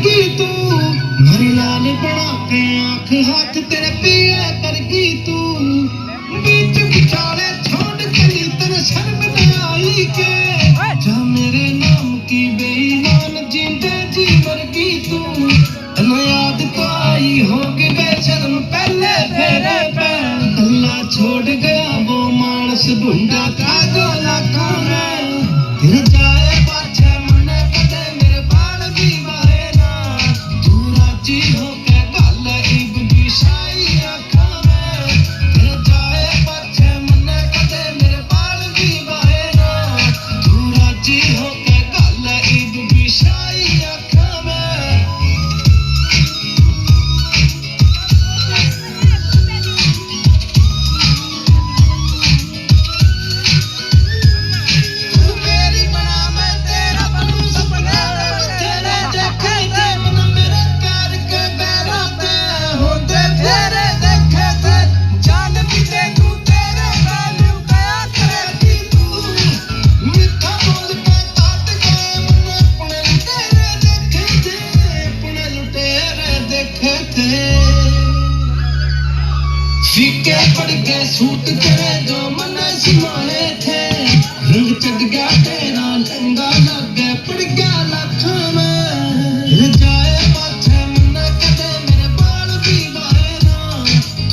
करगी तू मेरे लाल बना के आँख हाथ तेरे पिया करगी तू बीच बिचाले छोड़ चली तेरे शर्म न आई के जा मेरे नाम की बेईमान जींदे जी मरगी तू तन्ने याद तो आई होगी बेशर्म पहले फेरे पे अल्लाह छोड़ गया वो मानस ढूंढा था जो लाखों में तेरे जाए पाछे मने कदे मेरे बाल भी वाहे ना तू राजी होके गल इब भी शाई आँखों में तेरे जाए पाछे मने कदे मेरे बाल भी वाहे ना तू राजी होके गल इब भी शाई आँखों में फीके पड़ गए सूट तेरे जो मन समाए थे रंग चढ़ गया तेरा लंगा लग गया पड़ गया लाखों में जाए पाछे मने कदे मेरे बाल भी वाहे ना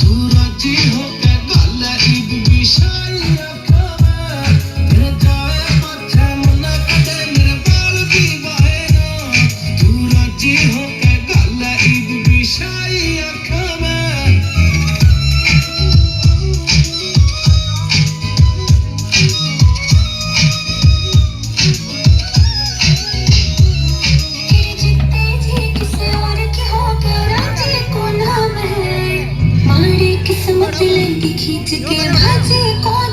तू राजी होके गल इब भी शाई आँखों में जाए पाछे मने कदे मेरे बाल भी वाहे ना तू राजी होके गल इब भी शाई आँखों में किस्मत लेंगी खींच के भाजी कौन